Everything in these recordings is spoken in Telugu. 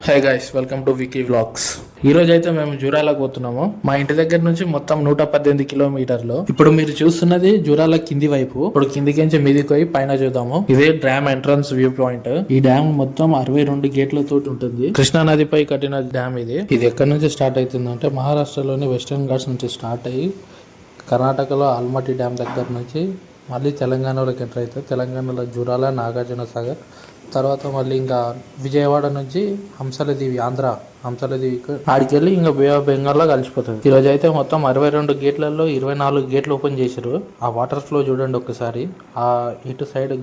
Hey guys, welcome to Vicky vlogs. ఈ రోజు అయితే మేము జూరాలకు పోతున్నాము. మా ఇంటి దగ్గర నుంచి మొత్తం 118 కిలోమీటర్లు. ఇప్పుడు మీరు చూస్తున్నది జూరాల కింది వైపు. ఇప్పుడు కిందికించి మీదికి పోయి పైన చూద్దాము. ఇదే డ్యామ్ ఎంట్రన్స్ వ్యూ పాయింట్. ఈ డ్యామ్ మొత్తం 62 గేట్లతో ఉంటుంది. కృష్ణా నదిపై కట్టిన డ్యామ్ ఇది. ఇది ఎక్కడి నుంచి స్టార్ట్ అవుతుంది అంటే మహారాష్ట్రలోని వెస్టర్న్ ఘాట్స్ నుంచి స్టార్ట్ అయ్యి కర్ణాటకలో ఆల్మట్టి డ్యామ్ దగ్గర నుంచి మళ్ళీ తెలంగాణలోకి ఎంటర్ అవుతుంది. తెలంగాణలో జూరాల, నాగార్జున సాగర్, తర్వాత మళ్ళీ ఇంకా విజయవాడ నుంచి హంసలదీవి, ఆంధ్ర హంసలదీవి ఆడికి వెళ్ళి ఇంకా బే ఆఫ్ బెంగాల్లో కలిసిపోతుంది. ఈరోజు అయితే మొత్తం 62 గేట్లలో 24 గేట్లు ఓపెన్ చేశారు. ఆ వాటర్ ఫ్లో చూడండి ఒకసారి. ఆ ఇటు సైడ్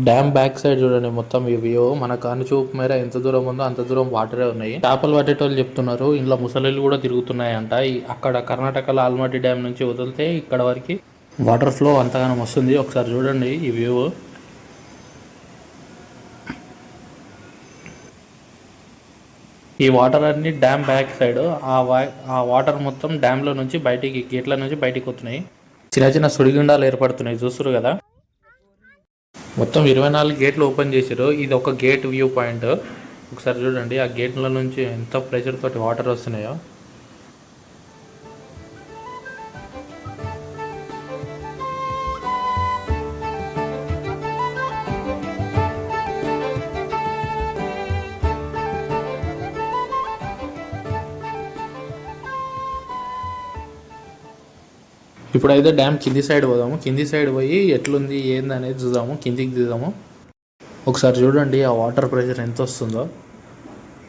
డ్యామ్ బ్యాక్ సైడ్ చూడండి మొత్తం ఈ వ్యూ. మన కన్ను చూపు మేర ఎంత దూరం ఉందో అంత దూరం వాటరే ఉన్నాయి. చేపలు పట్టేటోళ్ళు చెప్తున్నారు ఇంట్లో ముసలిళ్ళు కూడా తిరుగుతున్నాయంట. అక్కడ కర్ణాటకలో ఆల్మట్టి డ్యామ్ నుంచి వదిలితే ఇక్కడ వరకు వాటర్ ఫ్లో అంతగానో వస్తుంది. ఒకసారి చూడండి ఈ వ్యూ. ఈ వాటర్ అన్ని డ్యామ్ బ్యాక్ సైడ్. ఆ వాటర్ మొత్తం డ్యామ్లో నుంచి బయటికి, గేట్ల నుంచి బయటికి వస్తున్నాయి. చిన్న చిన్న సుడిగుండాలు ఏర్పడుతున్నాయి, చూస్తారు కదా. మొత్తం 24 గేట్లు ఓపెన్ చేశారు. ఇది ఒక గేట్ వ్యూ పాయింట్. ఒకసారి చూడండి ఆ గేట్ల నుంచి ఎంత ప్రెషర్ తోటి వాటర్ వస్తున్నాయో. ఇప్పుడైతే డ్యామ్ కింది సైడ్ పోదాము. కింది సైడ్ పోయి ఎట్లుంది ఏంది అనేది చూద్దాము. కిందికి దిగుదాము. ఒకసారి చూడండి ఆ వాటర్ ప్రెషర్ ఎంత వస్తుందో.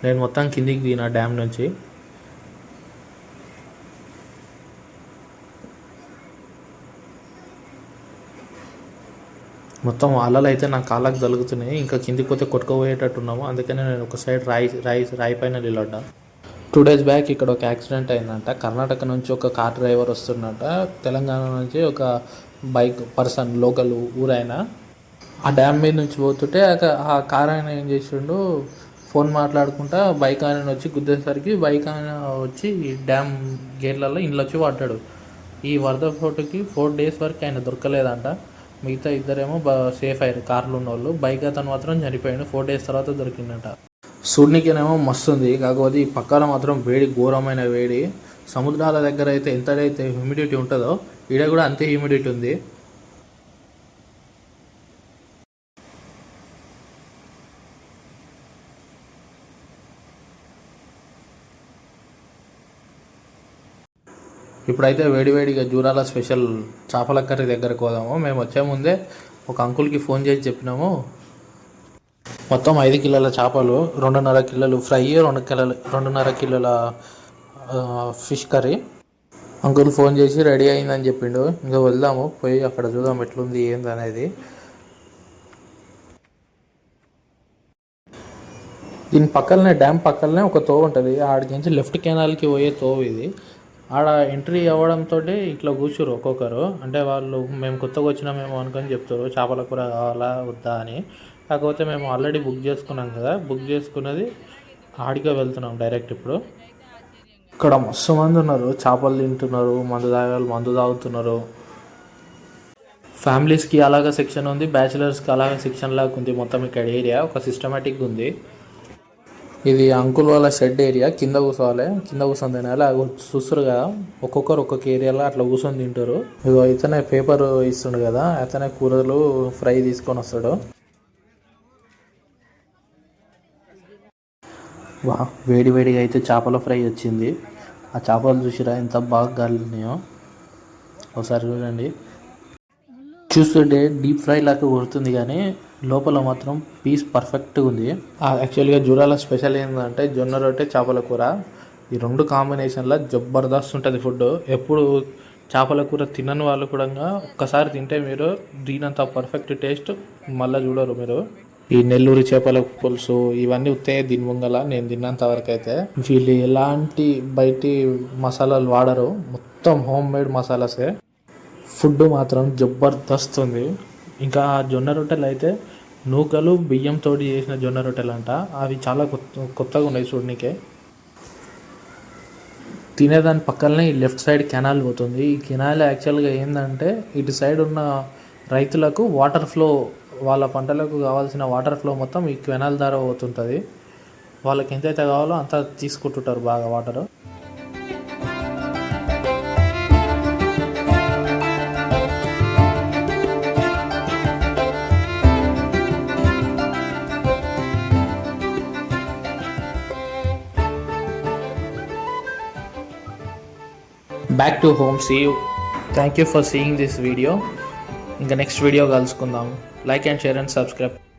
నేను మొత్తం కిందికి దిగిన డ్యామ్ నుంచి. మొత్తం అలలు అయితే నా కాళ్ళకు తగులుతున్నాయి. ఇంకా కిందికి పోతే కొట్టుకుపోయేటట్టున్నాము. అందుకనే నేను ఒక సైడ్ రాయి పైన నిలబడ్డా. 2 days బ్యాక్ ఇక్కడ ఒక యాక్సిడెంట్ అయిందంట. కర్ణాటక నుంచి ఒక కార్ డ్రైవర్ వస్తున్నట, తెలంగాణ నుంచి ఒక బైక్ పర్సన్, లోకల్ ఊరైనా ఆ డ్యామ్ మీద నుంచి పోతుంటే ఆ కార్ ఆయన ఏం చేసిండు, ఫోన్ మాట్లాడుకుంటా బైక్ ఆయన వచ్చి గుద్దేసరికి బైక్ ఆయన వచ్చి డ్యామ్ గేట్లలో ఇంట్లో వచ్చి పడ్డాడు. ఈ వరద ఫోటోకి 4 days వరకు ఆయన దొరకలేదంట. మిగతా ఇద్దరేమో సేఫ్ అయ్యారు, కార్లు ఉన్న వాళ్ళు. బైక్ అతను మాత్రం చనిపోయాడు. 4 days తర్వాత దొరికిందట. చూడనికేనేమో మస్తు ఉంది, కాకపోతే ఈ పక్కన మాత్రం వేడి, ఘోరమైన వేడి. సముద్రాల దగ్గర అయితే ఎంతైతే హ్యూమిడిటీ ఉంటుందో ఈడ కూడా అంతే హ్యూమిడిటీ ఉంది. ఇప్పుడైతే వేడివేడిగా జూరాల స్పెషల్ చేపల కర్రీ దగ్గరకు పోదాము. మేము వచ్చే ముందే ఒక అంకుల్కి ఫోన్ చేసి చెప్పినాము. మొత్తం 5 కిలోల చేపలు, 2.5 కిలోలు ఫ్రై, 2.5 కిలోల ఫిష్ కర్రీ. అంకుల్ ఫోన్ చేసి రెడీ అయిందని చెప్పిండు. ఇంకా వెళ్దాము, పోయి అక్కడ చూద్దాం ఎట్లుంది ఏంది అనేది. దీని పక్కనే, డ్యామ్ పక్కనే ఒక తోవ ఉంటుంది. ఆడికి నుంచి లెఫ్ట్ కెనాల్కి పోయే తోవ ఇది. ఆడ ఎంట్రీ అవ్వడంతో ఇట్లా కూర్చోరు ఒక్కొక్కరు. అంటే వాళ్ళు మేము కొత్తగా వచ్చినామేమో అనుకొని చెప్తారు చేపల కూర కావాలా వద్దా అని. కాకపోతే మేము ఆల్రెడీ బుక్ చేసుకున్నాం కదా, బుక్ చేసుకున్నది ఆడికే వెళ్తున్నాం డైరెక్ట్. ఇప్పుడు ఇక్కడ మస్తు మంది ఉన్నారు, చేపలు తింటున్నారు, మందు తాగుతున్నారు. ఫ్యామిలీస్కి అలాగా సెక్షన్ ఉంది, బ్యాచిలర్స్కి అలాగా సెక్షన్ లాగా ఉంది. మొత్తం ఇక్కడ ఏరియా ఒక సిస్టమేటిక్గా ఉంది. ఇది అంకుల్ వాళ్ళ షెడ్ ఏరియా. కింద కూర్చోవాలి, కింద కూర్చొని తినాలి. చూస్తారు కదా, ఒక్కొక్కరు ఒక్కొక్క ఏరియాలో అట్లా కూర్చొని తింటారు. ఇగో ఇతనే పేపర్ ఇస్తుండు కదా, అతనే కూరలు ఫ్రై తీసుకొని వస్తాడు. వా, వేడివేడిగా అయితే చేపల ఫ్రై వచ్చింది. ఆ చేపలు చూసిరా ఎంత బాగా గాలినాయో. ఒకసారి చూడండి. చూస్తుంటే డీప్ ఫ్రై లాగా కొడుతుంది, కానీ లోపల మాత్రం పీస్ పర్ఫెక్ట్గా ఉంది. యాక్చువల్గా జూరాల స్పెషల్ ఏంటంటే జొన్న రొట్టె, చేపల కూర. ఈ 2 కాంబినేషన్లో జబర్దస్త్ ఉంటుంది ఫుడ్. ఎప్పుడు చేపల కూర తినని వాళ్ళు కూడా ఒక్కసారి తింటే మీరు దీనంత పర్ఫెక్ట్ టేస్ట్ మళ్ళీ చూడరు మీరు. ఈ నెల్లూరు చేపల పులుసు ఇవన్నీ ఉత్తాయి దీని ముంగల. నేను తిన్నంత వరకు అయితే వీళ్ళు ఎలాంటి బయటి మసాలాలు వాడరు, మొత్తం హోమ్ మేడ్ మసాలాసే. ఫుడ్ మాత్రం జబర్దస్త్ ఉంది. ఇంకా జొన్న రొట్టెలు అయితే నూకలు బియ్యంతో చేసిన జొన్న రొట్టెలు అంట. అవి చాలా కొత్తగా ఉన్నాయి చూడనికే. తినేదాని పక్కనే ఈ లెఫ్ట్ సైడ్ కెనాల్ పోతుంది. ఈ కెనాల్ యాక్చువల్గా ఏంటంటే ఇటు సైడ్ ఉన్న రైతులకు వాటర్ ఫ్లో, వాళ్ళ పంటలకు కావాల్సిన వాటర్ ఫ్లో మొత్తం ఈ కెనాల్ ద్వారా పోతుంటుంది. వాళ్ళకి ఎంతైతే కావాలో అంత తీసుకుంటుంటారు బాగా water. Back to home. See you. Thank you for seeing this video. ఇంకా నెక్స్ట్ వీడియో కలుసుకుందాం. Like and share and subscribe.